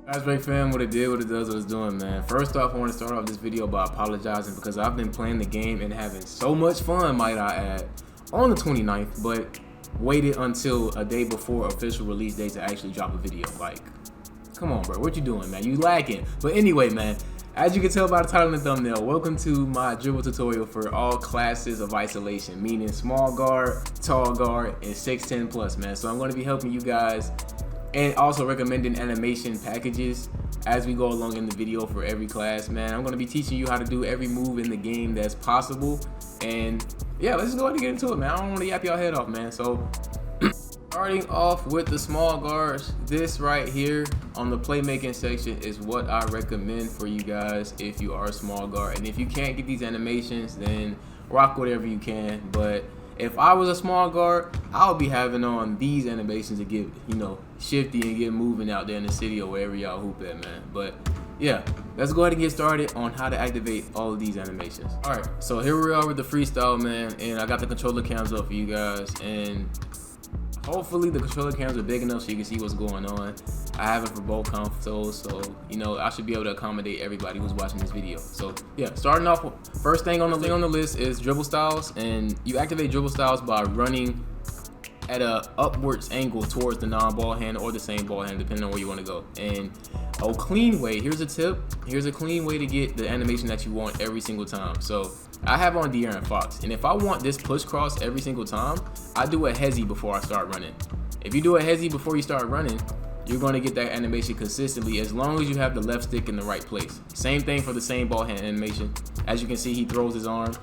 Guys, Break fam, what it did, what it does, what it's doing, man. First off, I want to start off this video by apologizing because I've been playing the game and having so much fun, might I add, on the 29th, but waited until a day before official release date to actually drop a video. Like, come on, bro, what you doing, man? You lacking. But anyway, man, as you can tell by the title and the thumbnail, welcome to my dribble tutorial for all classes of isolation, meaning small guard, tall guard, and 6'10 plus, man. So I'm going to be helping you guys and also recommending animation packages as we go along in the video for every class, man. I'm going to be teaching you how to do every move in the game that's possible. And yeah, let's just go ahead and get into it, man. I don't want to yap y'all head off, man. So starting off with the small guards, this right here on the playmaking section is what I recommend for you guys if you are a small guard. And if you can't get these animations, then rock whatever you can. But if I was a small guard, I would be having on these animations to get, you know, shifty and get moving out there in the city or wherever y'all hoop at, man. But yeah, let's go ahead and get started on how to activate all of these animations. All right, so here we are with the freestyle, man, and I got the controller cams up for you guys, and hopefully the controller cams are big enough so you can see what's going on. I have it for both consoles, so you know I should be able to accommodate everybody who's watching this video. So yeah, starting off, first thing on the list is dribble styles, and you activate dribble styles by running at a upwards angle towards the non-ball hand or the same ball hand, depending on where you want to go. And a clean way, here's a tip, here's a clean way to get the animation that you want every single time. So I have on De'Aaron Fox, and if I want this push cross every single time, I do a hezzy before I start running. If you do a hezzy before you start running, you're going to get that animation consistently as long as you have the left stick in the right place. Same thing for the same ball hand animation. As you can see, he throws his arm,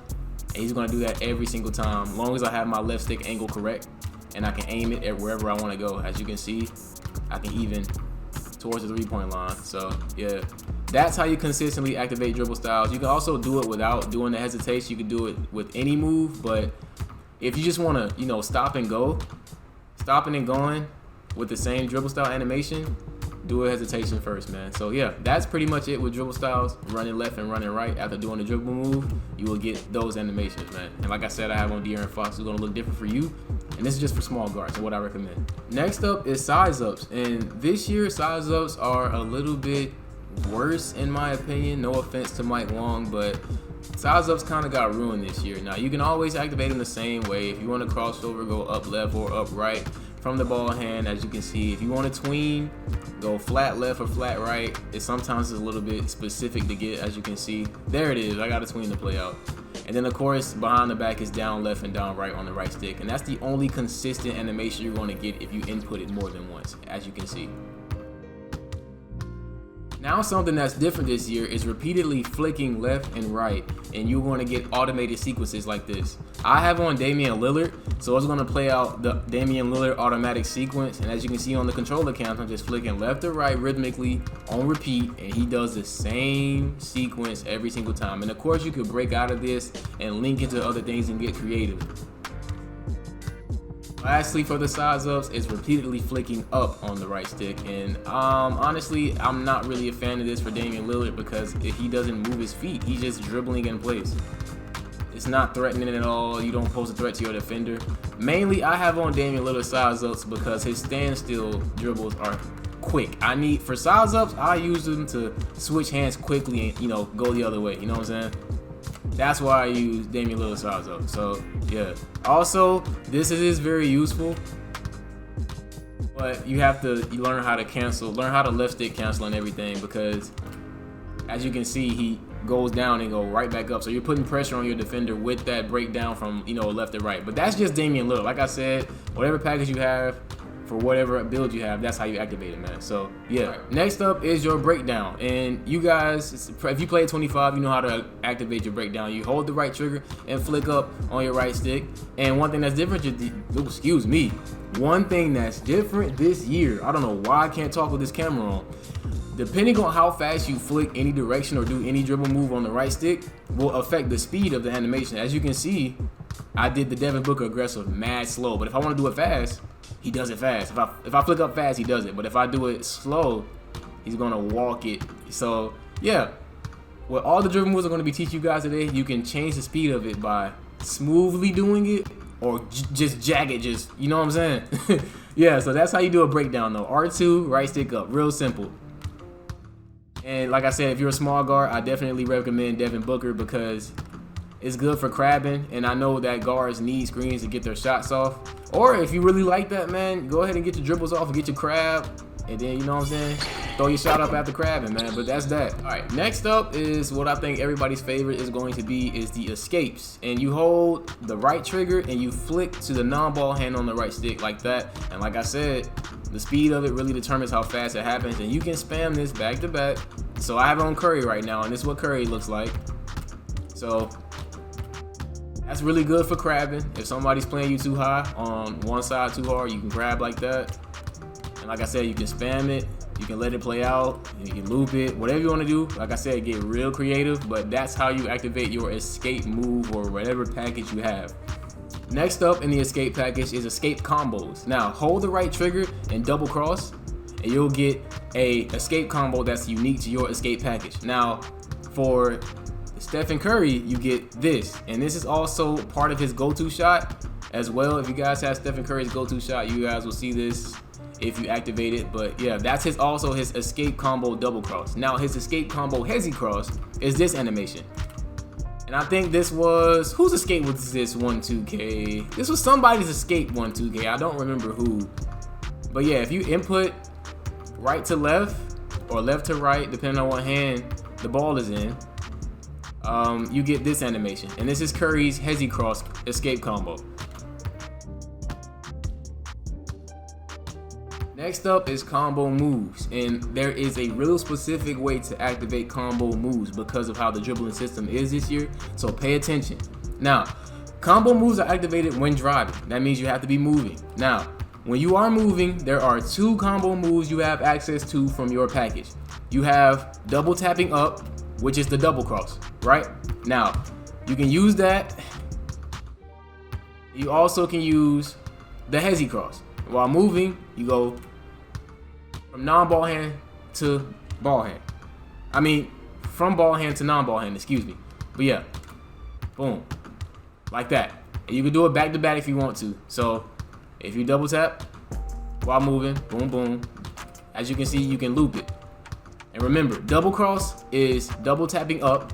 and he's going to do that every single time, as long as I have my left stick angle correct and I can aim it at wherever I want to go. As you can see, I can even towards the three-point line. So yeah, that's how you consistently activate dribble styles. You can also do it without doing the hesitation. You can do it with any move, but if you just want to, you know, stopping and going with the same dribble style animation, do a hesitation first, man. So yeah, that's pretty much it with dribble styles. Running left and running right after doing the dribble move, you will get those animations, man. And like I said, I have on De'Aaron Fox. It's gonna look different for you, and this is just for small guards, so what I recommend. Next up is size ups, and this year size ups are a little bit worse in my opinion. No offense to Mike Long, but size ups kind of got ruined this year. Now you can always activate them the same way. If you want to cross over, go up left or up right from the ball hand. As you can see, if you want to tween, go flat left or flat right. It sometimes is a little bit specific to get. As you can see, there it is. I got a tween to play out. And then of course behind the back is down left and down right on the right stick, and that's the only consistent animation you're going to get if you input it more than once, as you can see. Now something that's different this year is repeatedly flicking left and right, and you're going to get automated sequences like this. I have on Damian Lillard, so it's going to play out the Damian Lillard automatic sequence, and as you can see on the controller cams, I'm just flicking left to right rhythmically on repeat, and he does the same sequence every single time. And of course you could break out of this and link into other things and get creative. Lastly, for the size ups, is repeatedly flicking up on the right stick, and honestly, I'm not really a fan of this for Damian Lillard because if he doesn't move his feet, he's just dribbling in place. It's not threatening at all. You don't pose a threat to your defender. Mainly, I have on Damian Lillard size ups because his standstill dribbles are quick. For size ups, I use them to switch hands quickly and, you know, go the other way. You know what I'm saying? That's why I use Damian Lillard size up. So yeah. Also, this is very useful, but you have to learn how to cancel, learn how to left stick cancel and everything, because as you can see, he goes down and go right back up. So you're putting pressure on your defender with that breakdown from, you know, left to right. But that's just Damian Lillard. Like I said, whatever package you have, for whatever build you have, that's how you activate it, man. So yeah, next up is your breakdown, and you guys, if you play 25, you know how to activate your breakdown. You hold the right trigger and flick up on your right stick. And one thing that's different, one thing that's different this year, I don't know why I can't talk with this camera on, depending on how fast you flick any direction or do any dribble move on the right stick will affect the speed of the animation. As you can see, I did the Devin Booker aggressive mad slow, but if I want to do it fast, he does it fast. If I flick up fast, he does it. But if I do it slow, he's gonna walk it. So yeah, what all the dribble moves are gonna be teaching you guys today, you can change the speed of it by smoothly doing it or just jagged, you know what I'm saying? Yeah, so that's how you do a breakdown though. R2, right stick up, real simple. And like I said, if you're a small guard, I definitely recommend Devin Booker because it's good for crabbing, and I know that guards need screens to get their shots off. Or if you really like that, man, go ahead and get your dribbles off and get your crab, and then, you know what I'm saying, throw your shot up after crabbing, man. But that's that. All right, next up is what I think everybody's favorite is going to be is the escapes. And you hold the right trigger and you flick to the non-ball hand on the right stick like that. And like I said, the speed of it really determines how fast it happens, and you can spam this back to back. So I have it on Curry right now, and this is what Curry looks like. So that's really good for crabbing. If somebody's playing you too high on one side too hard, you can grab like that. And like I said, you can spam it, you can let it play out, you can loop it, whatever you want to do. Like I said, get real creative, but that's how you activate your escape move or whatever package you have. Next up in the escape package is escape combos. Now, hold the right trigger and double cross, and you'll get a escape combo that's unique to your escape package. Now, for Stephen Curry, you get this, and this is also part of his go-to shot as well. If you guys have Stephen Curry's go-to shot, you guys will see this if you activate it. But yeah, that's also his escape combo double cross. Now his escape combo hezzy cross is this animation, and I think this was, whose escape was this 1-2K? This was somebody's escape 1-2K. I don't remember who, but yeah, if you input right to left or left to right, depending on what hand the ball is in, you get this animation, and this is Curry's hezzy cross escape combo. Next up is combo moves, and there is a real specific way to activate combo moves because of how the dribbling system is this year, so pay attention. Now, combo moves are activated when driving. That means you have to be moving. Now, when you are moving, there are two combo moves you have access to from your package. You have double tapping up, which is the double cross, right? Now, you can use that. You also can use the hezzy cross. While moving, you go from non-ball hand to ball hand. I mean, from ball hand to non-ball hand, excuse me. But yeah, boom, like that. And you can do it back to back if you want to. So if you double tap while moving, boom, boom. As you can see, you can loop it. And remember, double cross is double tapping up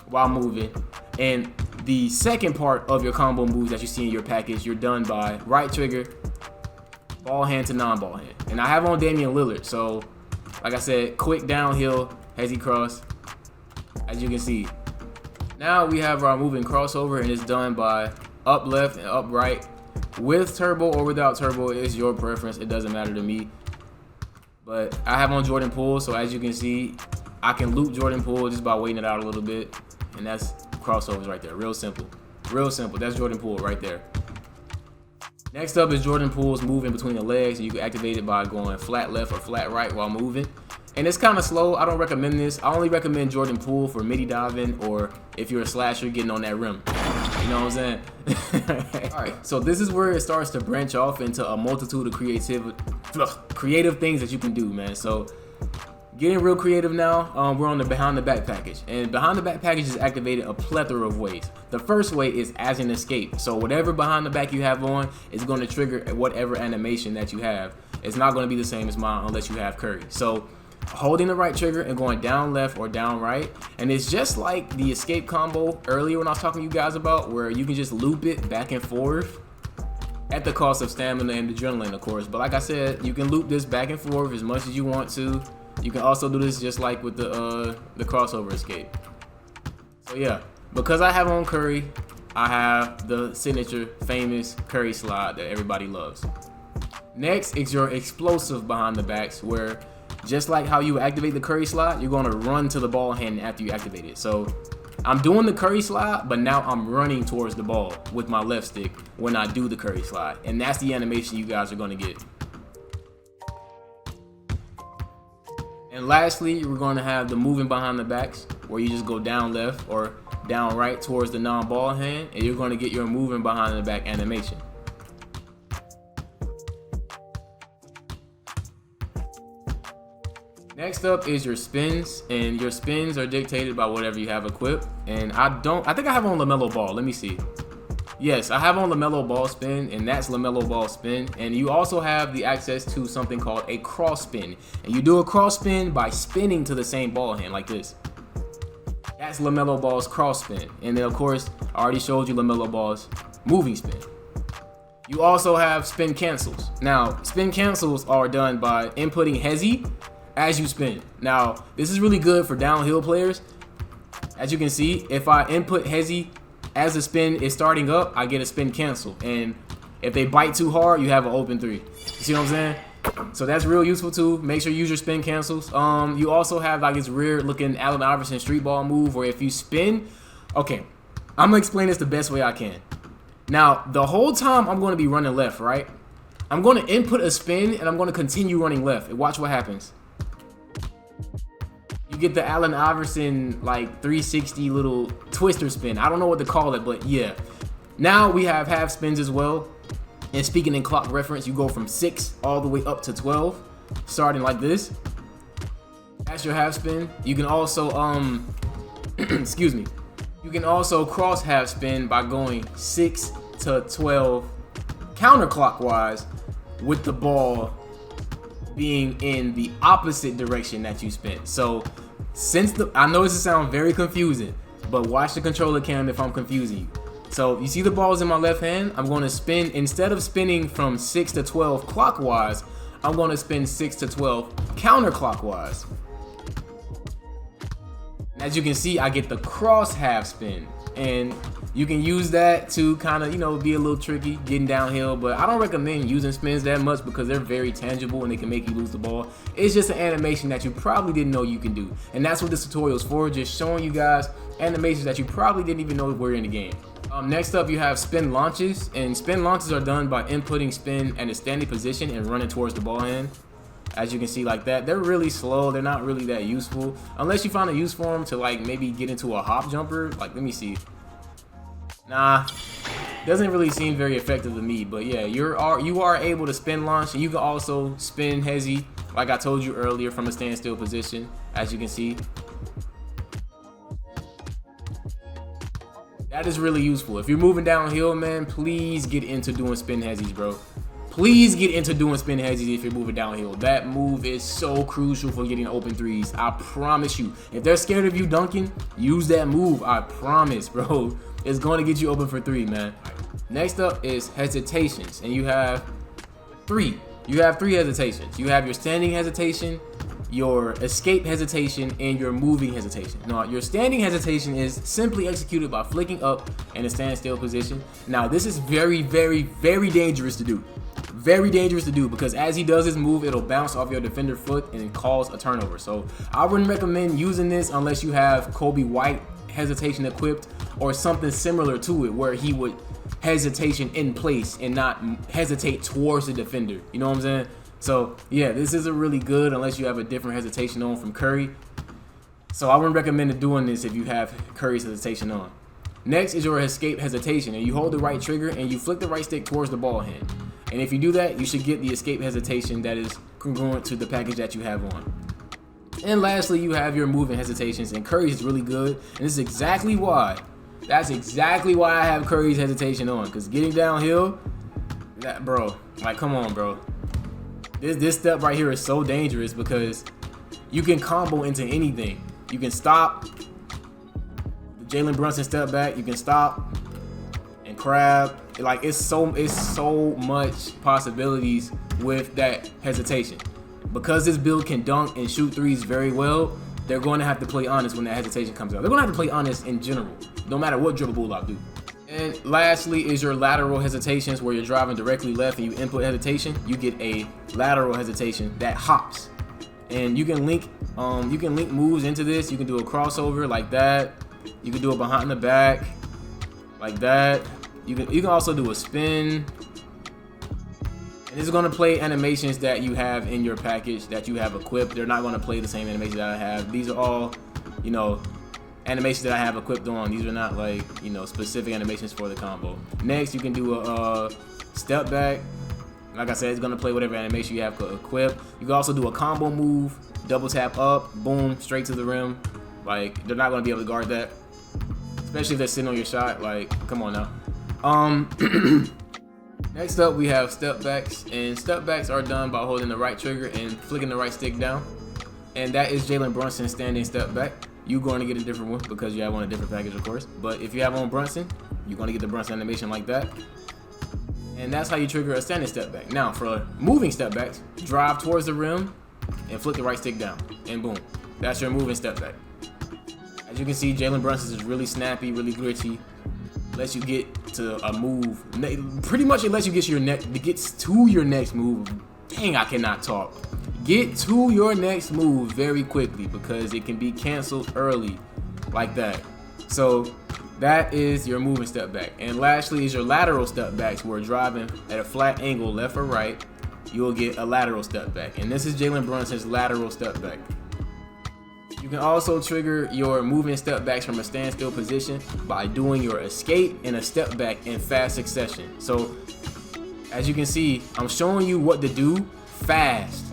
while moving. And the second part of your combo moves that you see in your package, you're done by right trigger, ball hand to non-ball hand. And I have on Damian Lillard, so like I said, quick downhill, hezzy cross, as you can see. Now we have our moving crossover, and it's done by up left and up right. With turbo or without turbo is your preference. It doesn't matter to me. But I have on Jordan Poole, so as you can see, I can loop Jordan Poole just by waiting it out a little bit. And that's crossovers right there. Real simple. Real simple. That's Jordan Poole right there. Next up is Jordan Poole's moving between the legs, and you can activate it by going flat left or flat right while moving. And it's kind of slow. I don't recommend this. I only recommend Jordan Poole for midi diving, or if you're a slasher, getting on that rim. You know what I'm saying? Alright, so this is where it starts to branch off into a multitude of creative things that you can do, man. So getting real creative now, we're on the behind the back package. And behind the back package is activated a plethora of ways. The first way is as an escape. So whatever behind the back you have on is going to trigger whatever animation that you have. It's not going to be the same as mine unless you have Curry. So holding the right trigger and going down left or down right, and it's just like the escape combo earlier when I was talking to you guys about, where you can just loop it back and forth at the cost of stamina and adrenaline, of course. But like I said, you can loop this back and forth as much as you want to. You can also do this just like with the crossover escape. So yeah, because I have on Curry, I have the signature famous Curry slide that everybody loves. Next is your explosive behind the backs, where just like how you activate the Curry slide, you're going to run to the ball hand after you activate it. So I'm doing the Curry slide, but now I'm running towards the ball with my left stick when I do the Curry slide. And that's the animation you guys are going to get. And lastly, we're going to have the moving behind the backs, where you just go down left or down right towards the non-ball hand, and you're going to get your moving behind the back animation. Next up is your spins, and your spins are dictated by whatever you have equipped. And I think I have on LaMelo Ball. Let me see. Yes, I have on LaMelo Ball spin, and that's LaMelo Ball spin. And you also have the access to something called a cross spin. And you do a cross spin by spinning to the same ball hand like this. That's LaMelo Ball's cross spin. And then, of course, I already showed you LaMelo Ball's moving spin. You also have spin cancels. Now, spin cancels are done by inputting hezi as you spin. Now, this is really good for downhill players. As you can see, if I input hezi as the spin is starting up, I get a spin cancel. And if they bite too hard, you have an open three. You see what I'm saying? So that's real useful too. Make sure you use your spin cancels. You also have like this weird looking Allen Iverson street ball move where if you spin, okay, I'm gonna explain this the best way I can. Now, the whole time I'm gonna be running left, right? I'm gonna input a spin and I'm gonna continue running left. And watch what happens. You get the Allen Iverson like 360 little twister spin. I don't know what to call it, but yeah. Now we have half spins as well. And speaking in clock reference, you go from 6 all the way up to 12, starting like this. That's your half spin. You can also excuse me. You can also cross half spin by going 6 to 12 counterclockwise with the ball being in the opposite direction that you spin. So I know this sounds very confusing, but watch the controller cam if I'm confusing you. So you see the ball's in my left hand. I'm going to spin, instead of spinning from 6 to 12 clockwise, I'm going to spin 6 to 12 counterclockwise. As you can see, I get the cross half spin, and you can use that to kind of, you know, be a little tricky getting downhill, but I don't recommend using spins that much because they're very tangible and they can make you lose the ball. It's just an animation that you probably didn't know you can do, and that's what this tutorial is for, just showing you guys animations that you probably didn't even know were in the game. Next up, you have spin launches, and spin launches are done by inputting spin at a standing position and running towards the ball hand. As you can see like that, they're really slow. They're not really that useful unless you find a use for them to like maybe get into a hop jumper. Like, let me see. Nah, doesn't really seem very effective to me. But yeah, you are able to spin launch, and you can also spin hezi, like I told you earlier, from a standstill position. As you can see, that is really useful. If you're moving downhill, man, please get into doing spin hezis, bro. Please get into doing spin hezis if you're moving downhill. That move is so crucial for getting open threes. I promise you. If they're scared of you dunking, use that move. I promise, bro. It's going to get you open for three, man. Next up is hesitations, and you have three. You have three hesitations. You have your standing hesitation, your escape hesitation, and your moving hesitation. Now, your standing hesitation is simply executed by flicking up in a standstill position. Now, this is very, very, very dangerous to do. Very dangerous to do because as he does his move, it'll bounce off your defender foot and cause a turnover. So I wouldn't recommend using this unless you have Kobe White hesitation equipped or something similar to it where he would hesitation in place and not hesitate towards the defender. You know what I'm saying? So yeah, this isn't really good unless you have a different hesitation on from Curry. So I wouldn't recommend doing this if you have Curry's hesitation on. Next is your escape hesitation, and you hold the right trigger and you flick the right stick towards the ball hand. And if you do that, you should get the escape hesitation that is congruent to the package that you have on. And lastly, you have your moving hesitations, and Curry's is really good. And this is exactly why. That's exactly why I have Curry's hesitation on, because getting downhill, that, bro, like, come on, bro. This step right here is so dangerous because you can combo into anything. You can stop the Jalen Brunson step back. You can stop and crab. Like, it's so much possibilities with that hesitation. Because this build can dunk and shoot threes very well, they're going to have to play honest when that hesitation comes out. They're going to have to play honest in general, no matter what dribble bulldog do. And lastly is your lateral hesitations, where you're driving directly left and you input hesitation. You get a lateral hesitation that hops, and you can link moves into this. You can do a crossover like that. You can do it behind the back like that. You can also do a spin. And this is going to play animations that you have in your package that you have equipped. They're not going to play the same animation that I have. These are all, you know, animations that I have equipped on. These are not like, you know, specific animations for the combo. Next, you can do a step back. Like I said, it's going to play whatever animation you have equipped. You can also do a combo move, double tap up, boom, straight to the rim. Like, they're not going to be able to guard that, especially if they're sitting on your shot. Like, come on now. Next up, we have step backs, and step backs are done by holding the right trigger and flicking the right stick down. And that is Jalen Brunson's standing step back. You're going to get a different one because you have on a different package, of course. But if you have on Brunson, you're going to get the Brunson animation like that. And that's how you trigger a standing step back. Now, for moving step backs, drive towards the rim and flick the right stick down, and boom, that's your moving step back. As you can see, Jalen Brunson is really snappy, really glitchy. Lets you get to a move. Pretty much, it lets you get to your next move. Dang, I cannot talk. Get to your next move very quickly because it can be canceled early, like that. So that is your moving step back. And lastly is your lateral step backs, where driving at a flat angle, left or right, you'll get a lateral step back. And this is Jalen Brunson's lateral step back. You can also trigger your moving step backs from a standstill position by doing your escape and a step back in fast succession. So as you can see, I'm showing you what to do fast.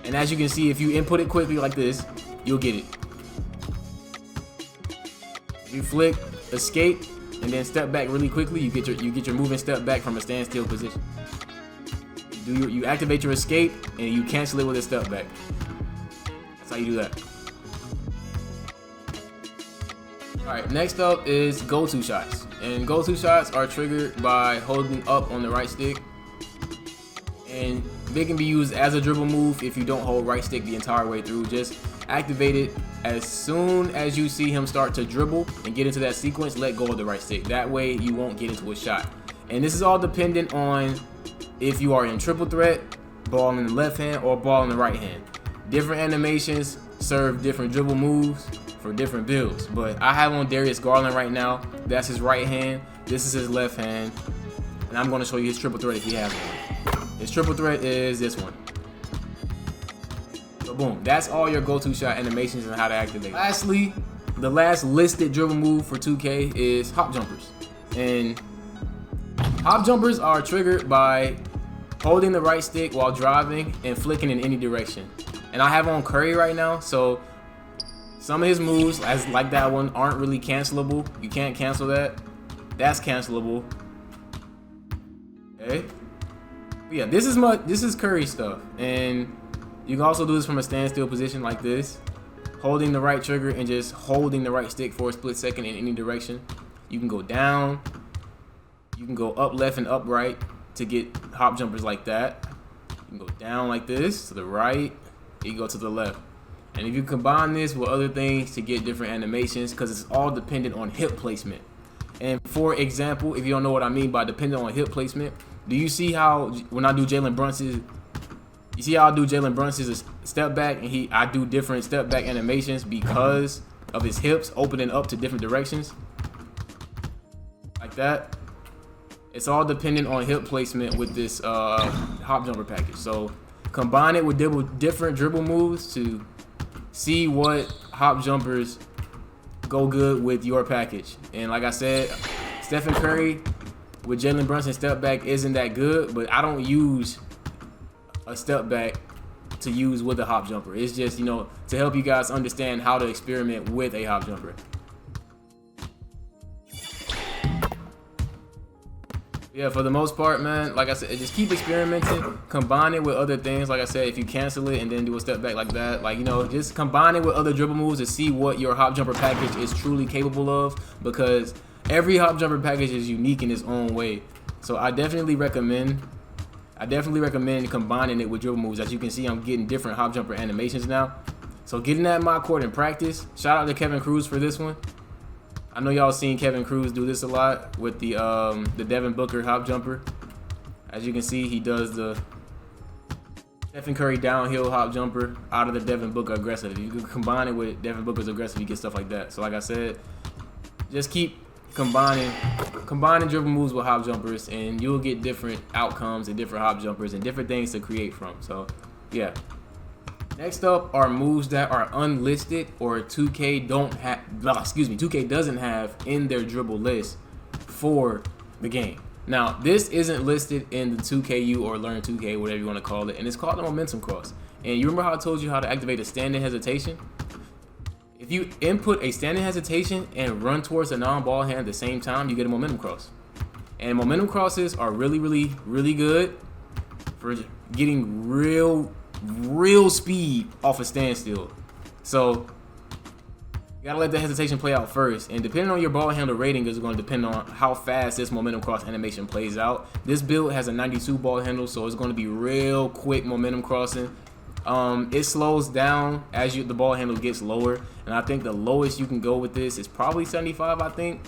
And as you can see, if you input it quickly like this, you'll get it. You flick, escape, and then step back really quickly, you get your moving step back from a standstill position. You activate your escape and you cancel it with a step back. That's how you do that. Alright, next up is go-to shots. And go-to shots are triggered by holding up on the right stick. And they can be used as a dribble move if you don't hold right stick the entire way through. Just activate it as soon as you see him start to dribble and get into that sequence, let go of the right stick. That way you won't get into a shot. And this is all dependent on if you are in triple threat, ball in the left hand or ball in the right hand. Different animations serve different dribble moves for different builds. But I have on Darius Garland right now. That's his right hand. This is his left hand. And I'm going to show you his triple threat if he has one. His triple threat is this one. So boom, that's all your go-to shot animations and how to activate. Lastly, the last listed dribble move for 2K is hop jumpers. And hop jumpers are triggered by holding the right stick while driving and flicking in any direction. And I have on Curry right now, so some of his moves, like that one, aren't really cancelable. You can't cancel that. That's cancelable. Okay. But yeah, this is Curry stuff, and you can also do this from a standstill position like this, holding the right trigger and just holding the right stick for a split second in any direction. You can go down. You can go up, left, and up, right to get hop jumpers like that. You can go down like this to the right. You can go to the left. And if you combine this with other things to get different animations, because it's all dependent on hip placement. And for example, if you don't know what I mean by dependent on hip placement, do you see how when I do Jalen Brunson's, you see how I do Jalen Brunson's step back and I do different step back animations because of his hips opening up to different directions? Like that. It's all dependent on hip placement with this hop jumper package. So combine it with different dribble moves to see what hop jumpers go good with your package. And like I said, Stephen Curry with Jalen Brunson step back isn't that good, but I don't use a step back to use with a hop jumper. It's just, you know, to help you guys understand how to experiment with a hop jumper. Yeah, for the most part, man, like I said, just keep experimenting. Combine it with other things. Like I said, if you cancel it and then do a step back like that, like, you know, just combine it with other dribble moves to see what your hop jumper package is truly capable of, because every hop jumper package is unique in its own way. So I definitely recommend combining it with dribble moves. As you can see, I'm getting different hop jumper animations now. So getting that in my court and practice. Shout out to Kevin Cruz for this one. I know y'all seen Kevin Cruz do this a lot with the Devin Booker hop jumper. As you can see, he does the Stephen Curry downhill hop jumper out of the Devin Booker aggressive. If you can combine it with Devin Booker's aggressive, you get stuff like that. So like I said, just keep combining dribble moves with hop jumpers, and you'll get different outcomes and different hop jumpers and different things to create from. So yeah. Next up are moves that are unlisted or 2K doesn't have in their dribble list for the game. Now, this isn't listed in the 2KU or Learn 2K, whatever you want to call it, and it's called the momentum cross. And you remember how I told you how to activate a standing hesitation? If you input a standing hesitation and run towards a non-ball hand at the same time, you get a momentum cross. And momentum crosses are really good for getting real speed off a standstill. So you gotta let the hesitation play out first, and depending on your ball handle rating is going to depend on how fast this momentum cross animation plays out. This build has a 92 ball handle, so it's going to be real quick momentum crossing. It slows down as the ball handle gets lower, and I think the lowest you can go with this is probably 75, I think.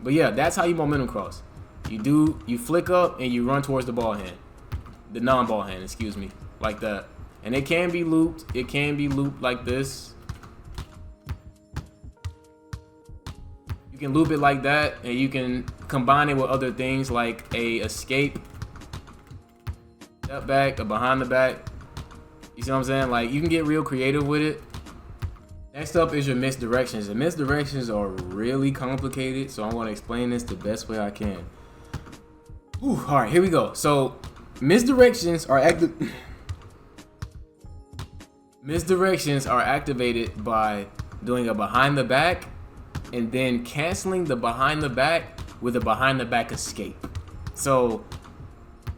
But yeah, that's how you momentum cross. You flick up and you run towards the ball hand, the non-ball hand, excuse me, like that. And it can be looped. It can be looped like this. You can loop it like that, and you can combine it with other things like a escape, step back, a behind the back. You see what I'm saying? Like, you can get real creative with it. Next up is your misdirections. And misdirections are really complicated, so I want to explain this the best way I can. All right, here we go. So misdirections are activated by doing a behind the back and then canceling the behind the back with a behind the back escape. So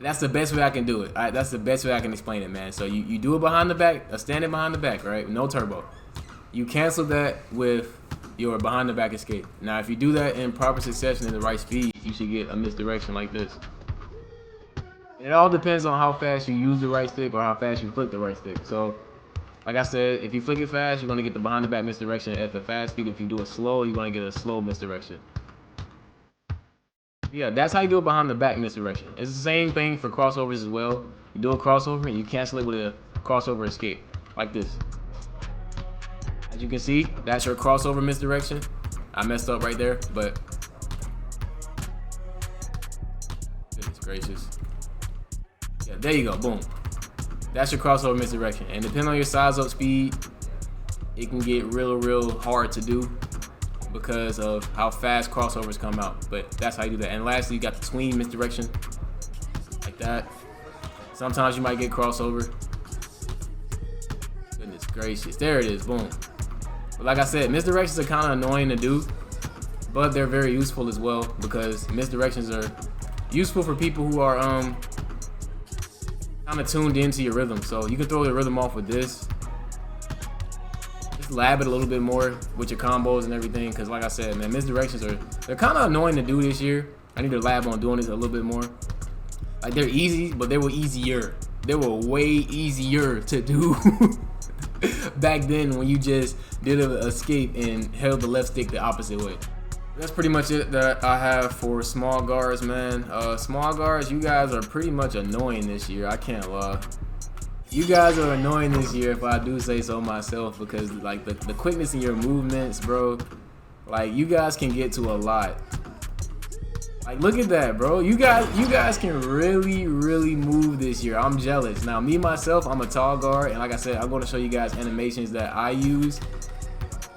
that's the best way I can do it. All right, that's the best way I can explain it, man. So you do a behind the back, a standing behind the back, right? No turbo. You cancel that with your behind the back escape. Now, if you do that in proper succession in the right speed, you should get a misdirection like this. And it all depends on how fast you use the right stick or how fast you flick the right stick. So, like I said, if you flick it fast, you're gonna get the behind the back misdirection at the fast speed. If you do it slow, you're gonna get a slow misdirection. Yeah, that's how you do a behind the back misdirection. It's the same thing for crossovers as well. You do a crossover and you cancel it with a crossover escape, like this. As you can see, that's your crossover misdirection. I messed up right there, but goodness gracious. Yeah, there you go, boom. That's your crossover misdirection. And depending on your size up speed, it can get real hard to do because of how fast crossovers come out. But that's how you do that. And lastly, you got the tween misdirection, like that. Sometimes you might get crossover. Goodness gracious, there it is, boom. But like I said, misdirections are kind of annoying to do, but they're very useful as well because misdirections are useful for people who are kind of tuned into your rhythm. So you can throw your rhythm off with this. Just lab it a little bit more with your combos and everything, because like I said, man, misdirections they're kind of annoying to do this year. I need to lab on doing this a little bit more. Like, they're easy, but they were easier. They were way easier to do back then when you just did an escape and held the left stick the opposite way. That's pretty much it that I have for small guards, man. Small guards, you guys are pretty much annoying this year. I can't lie. You guys are annoying this year, if I do say so myself, because like the quickness in your movements, bro. Like, you guys can get to a lot. Like, look at that, bro. You guys can really move this year. I'm jealous. Now, me myself, I'm a tall guard, and like I said, I'm going to show you guys animations that I use.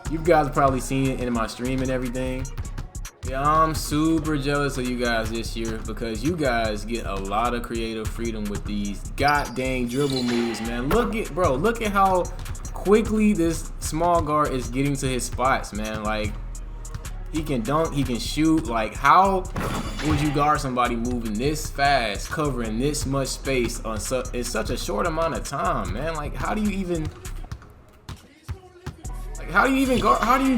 You guys have probably seen it in my stream and everything. Yeah, I'm super jealous of you guys this year because you guys get a lot of creative freedom with these god dang dribble moves, man. Look at how quickly this small guard is getting to his spots, man. Like, he can dunk, he can shoot. Like, how would you guard somebody moving this fast, covering this much space on in such a short amount of time, man? Like, how do you even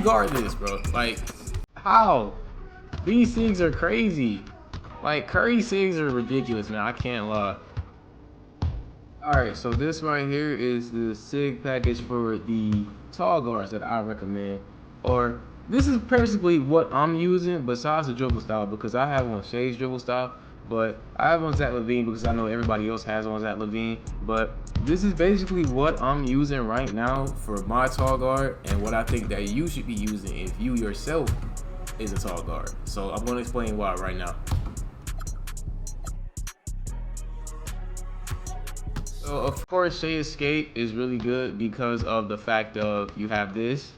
guard this, bro? Like, how? These Sigs are crazy. Like, Curry Sigs are ridiculous, man. I can't lie. Alright, so this right here is the Sig package for the tall guards that I recommend. Or, this is basically what I'm using besides the dribble style, because I have on Shay's dribble style, but I have on Zach LaVine because I know everybody else has on Zach LaVine. But this is basically what I'm using right now for my tall guard and what I think that you should be using if you yourself is a tall guard. So I'm going to explain why right now. So of course, Shay Escape is really good because of the fact of you have this.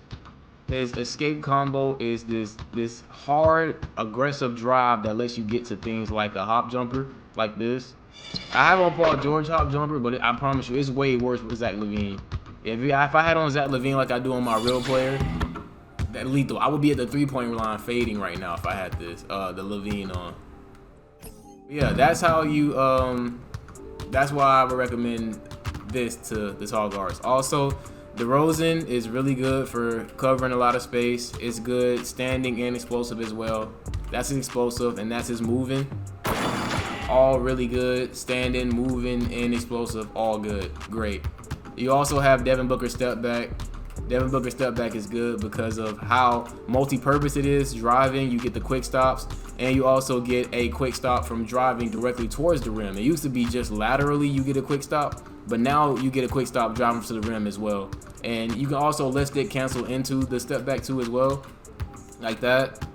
His escape combo is this hard, aggressive drive that lets you get to things like a hop jumper, like this. I have on Paul George hop jumper, but I promise you, it's way worse with Zach LaVine. If I had on Zach LaVine like I do on my real player, that lethal, I would be at the 3-point line fading right now if I had this, the LaVine on. Yeah, that's how you that's why I would recommend this to the tall guards. Also, DeRozan is really good for covering a lot of space. It's good standing and explosive as well. That's his explosive and that's his moving. All really good. Standing, moving, and explosive, all good. Great. You also have Devin Booker step back. Devin Booker step back is good because of how multi-purpose it is. Driving, you get the quick stops, and you also get a quick stop from driving directly towards the rim. It used to be just laterally you get a quick stop, but now you get a quick stop driving to the rim as well. And you can also let stick cancel into the step back too as well, like that.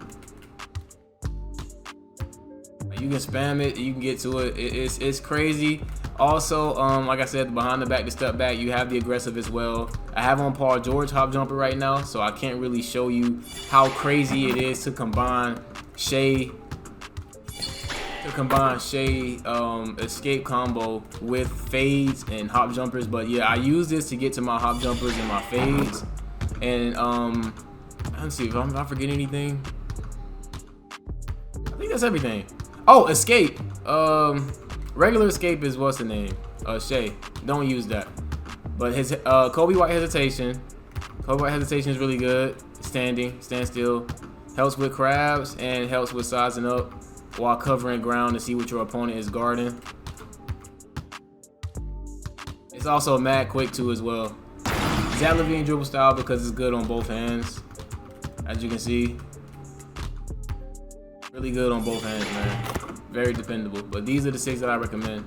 You can spam it, you can get to it. It's crazy. Also, like I said, behind the back to step back, you have the aggressive as well. I have on Paul George hop jumper right now, so I can't really show you how crazy it is to combine escape combo with fades and hop jumpers. But yeah, I use this to get to my hop jumpers and my fades. And let's see if I'm not forgetting anything. I think that's everything. Oh, escape. Regular escape is what's the name? Shea. Don't use that. But his Kobe White hesitation. Kobe White hesitation is really good. Standing, stand still. Helps with crabs and helps with sizing up while covering ground to see what your opponent is guarding. It's also mad quick too as well. Zach LaVine dribble style because it's good on both hands. As you can see. Really good on both hands, man. Very dependable. But these are the 6 that I recommend.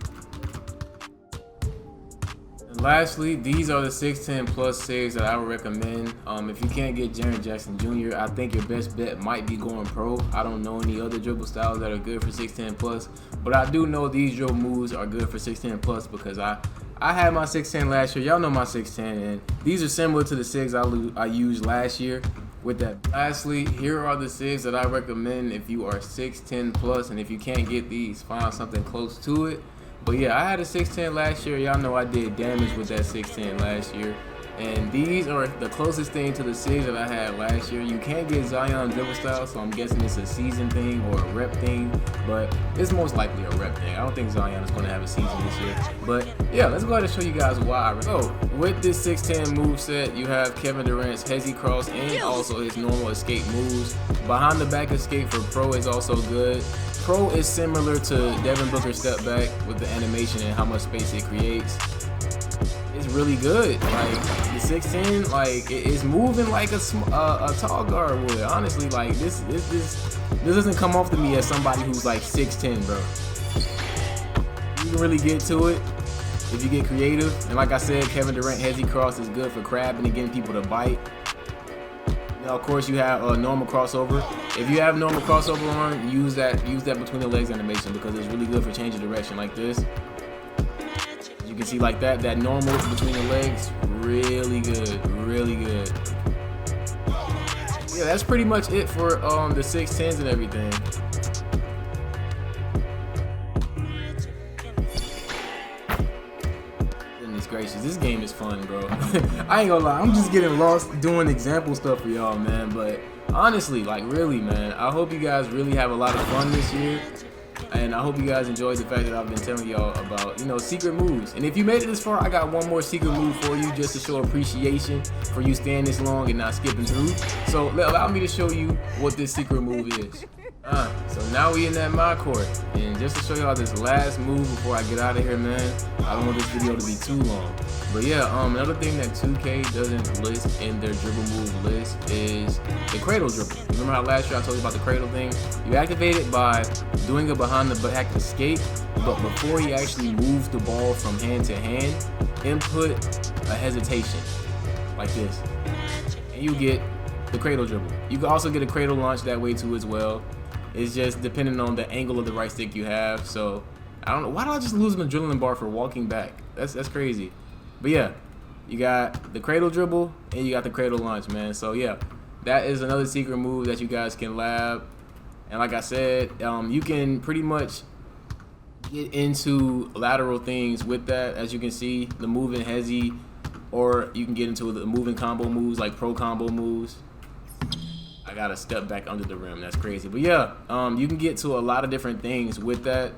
And lastly, these are the 6'10 plus 6 that I would recommend. If you can't get Jaren Jackson Jr., I think your best bet might be going pro. I don't know any other dribble styles that are good for 6'10 plus, but I do know these dribble moves are good for 6'10 plus because I had my 6'10 last year. Y'all know my 6'10, and these are similar to the 6 I used last year. With that, lastly, here are the 6 that I recommend if you are 6'10 plus, and if you can't get these, find something close to it. But yeah, I had a 6'10 last year. Y'all know I did damage with that 6'10 last year. And these are the closest thing to the 6 that I had last year. You can't get Zion dribble style, so I'm guessing it's a season thing or a rep thing, but it's most likely a rep thing. I don't think Zion is going to have a season this year. But yeah, let's go ahead and show you guys why. So with this 6'10 move set, you have Kevin Durant's hezzy cross and also his normal escape moves. Behind the back escape for pro is also good. Pro is similar to Devin Booker's step back with the animation and how much space it creates. It's really good. Like the 6'10, like it's moving like a tall guard would. Honestly, like this doesn't come off to me as somebody who's like 6'10, bro. You can really get to it if you get creative. And like I said, Kevin Durant hezzy cross is good for crabbing and getting people to bite. Now, of course, you have a normal crossover. If you have normal crossover on, use that between the legs animation because it's really good for changing direction like this. You can see like that normal between the legs, really good, really good. Yeah, that's pretty much it for the 6'10s and everything. Goodness gracious, this game is fun, bro. I ain't gonna lie, I'm just getting lost doing example stuff for y'all, man. But honestly, like really, man, I hope you guys really have a lot of fun this year. And I hope you guys enjoyed the fact that I've been telling y'all about, secret moves. And if you made it this far, I got one more secret move for you just to show appreciation for you staying this long and not skipping through. So allow me to show you what this secret move is. So now we in that my court. And just to show y'all this last move before I get out of here, man, I don't want this video to be too long. But yeah, another thing that 2K doesn't list in their dribble move list is the cradle dribble. Remember how last year I told you about the cradle thing? You activate it by doing a behind the back escape, but before he actually moves the ball from hand to hand, input a hesitation like this, and you get the cradle dribble. You can also get a cradle launch that way too as well. It's just depending on the angle of the right stick you have. So I don't know, why did I just lose my dribbling bar for walking back? That's crazy. But yeah, you got the cradle dribble and you got the cradle launch, man. So yeah, that is another secret move that you guys can lab. And like I said, you can pretty much get into lateral things with that. As you can see, the moving hezzy, or you can get into the moving combo moves like pro combo moves. I gotta step back under the rim. That's crazy. But yeah, you can get to a lot of different things with that.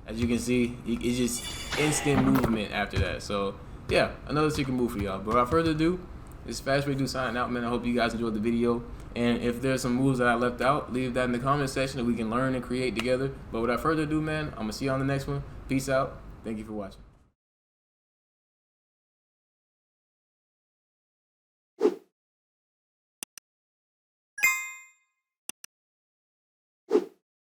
As you can see, it's just instant movement after that. So yeah, another secret move for y'all. But without further ado, it's Fast Redo signing out, man. I hope you guys enjoyed the video. And if there's some moves that I left out, leave that in the comment section that we can learn and create together. But without further ado, man, I'm going to see you on the next one. Peace out. Thank you for watching.